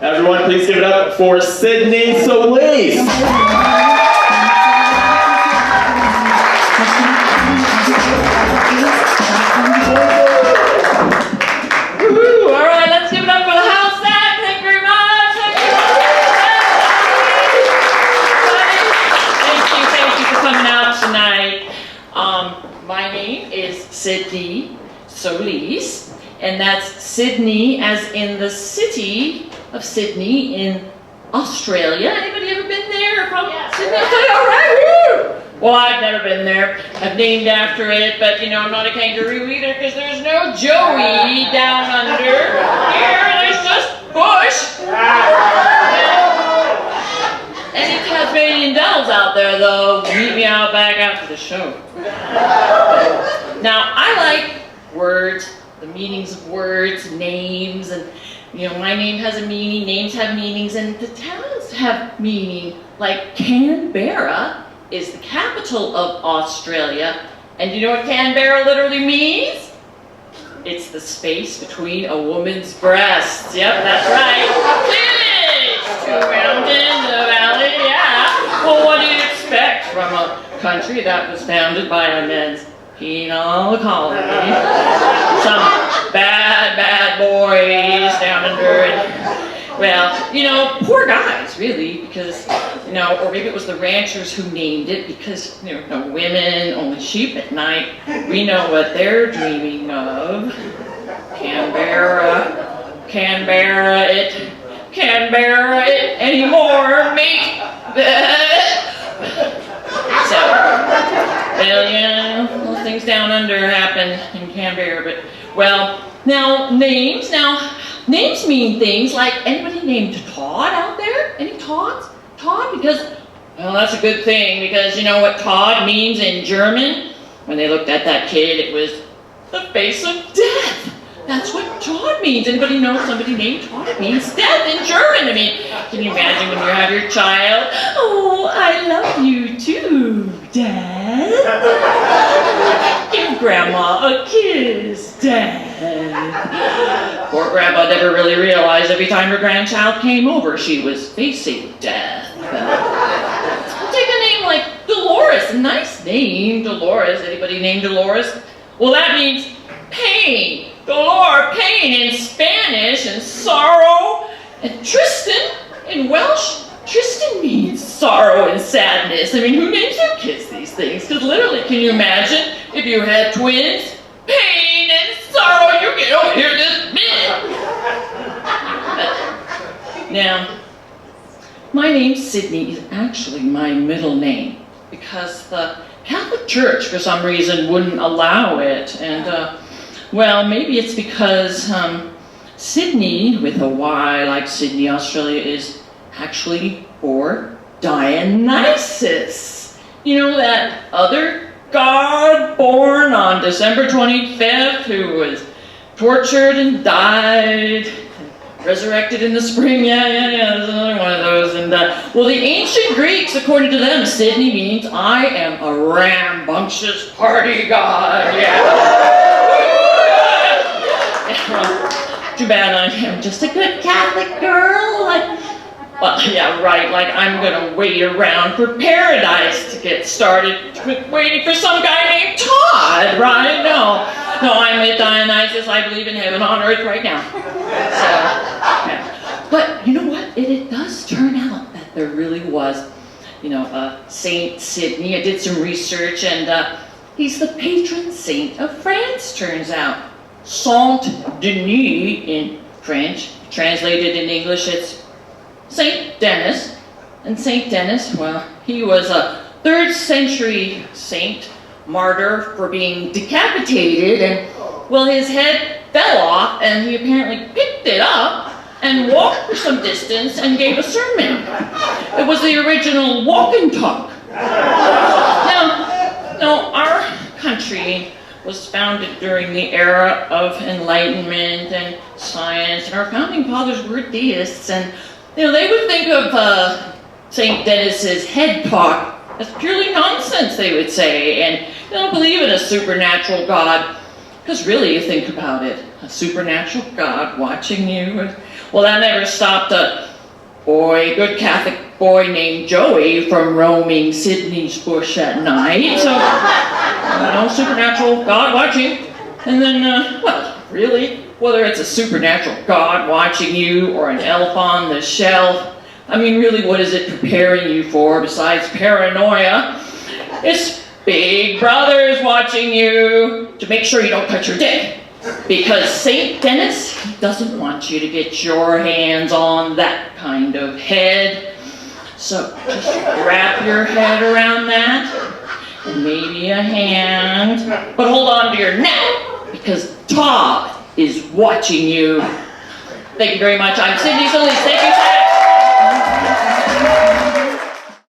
Everyone, please give it up for Sydney Solis. Woohoo! All right, let's give it up for the house SAK. Thank you very much. Thank you for coming out tonight. My name is Sydney Solis, and that's Sydney as in the city of Sydney in Australia. Anybody ever been there from Sydney? All right, woo! Well, I've never been there. I've named after it, but you know, I'm not a kangaroo either because there's no Joey down under. Here, there's just Bush. Any Tasmanian devils out there, though, meet me out back after the show. Now, I like words, the meanings of words, names, and you know, my name has a meaning, names have meanings, and the towns have meaning. Like Canberra is the capital of Australia, and you know what Canberra literally means? It's the space between a woman's breasts. Yep, that's right. Village, 2 mountains, a valley, yeah. Well, what do you expect from a country that was founded by a men's penal colony? Some bad boys down under it. Well, you know, poor guys, really, because, you know, or maybe it was the ranchers who named it because there were no women, only sheep at night. We know what they're dreaming of. Canberra it anymore, mate. So, well, yeah, those things down under happen in Canberra, but, well, now, names mean things like, anybody named Todd out there? Any Todds? Todd? Because, well, that's a good thing, because you know what Todd means in German? When they looked at that kid, it was the face of death. That's what Todd means. Anybody know somebody named Todd? It means death in German. I mean, can you imagine when you have your child? Oh, I love you too, Dad. Give Grandma a kiss, Dad. Poor Grandma never really realized every time her grandchild came over, she was facing death. Take a name like Dolores. A nice name, Dolores. Anybody named Dolores? Well, that means pain. Dolor, pain in Spanish, and sorrow. And Tristan in Welsh, Tristan means sorrow and sadness. I mean, who names their kids these things? Because literally, can you imagine if you had twins? Pain and sorrow, you get over here this minute. Now, my name Sydney is actually my middle name because the Catholic Church, for some reason, wouldn't allow it. And, well, maybe it's because Sydney, with a Y like Sydney, Australia, is actually for Dionysus. You know, that other god born on December 25th who was tortured and died, resurrected in the spring. Yeah, there's another one of those. And, well, the ancient Greeks, according to them, Sydney means I am a rambunctious party god. Yeah. Too bad I am just a good Catholic girl. Well, yeah, right, like I'm gonna wait around for paradise to get started with waiting for some guy named Todd, right? No, I'm with Dionysus. I believe in heaven on earth right now. So, yeah. But you know what? It does turn out that there really was, you know, Saint Sydney. I did some research, and he's the patron saint of France, turns out. Saint Denis in French. Translated in English, it's Saint Denis. And Saint Denis, well, he was a 3rd century saint, martyr for being decapitated, and, well, his head fell off, and he apparently picked it up and walked for some distance and gave a sermon. It was the original walk and talk. Now, our country was founded during the era of enlightenment and science, and our founding fathers were deists, and you know, they would think of St. Denis's head talk as purely nonsense, they would say, and they don't believe in a supernatural God, because really, you think about it, a supernatural God watching you, Well, that never stopped a good Catholic boy named Joey from roaming Sydney's bush at night. So, no supernatural God watching. And then, well, really, whether it's a supernatural God watching you or an elf on the shelf, I mean, really, what is it preparing you for besides paranoia? It's Big Brother's watching you to make sure you don't cut your dick. Because St. Dennis doesn't want you to get your hands on that kind of head. So just wrap your head around that, and maybe a hand. But hold on to your neck, because Todd is watching you. Thank you very much. I'm Sydney Solis. Thank you, Todd.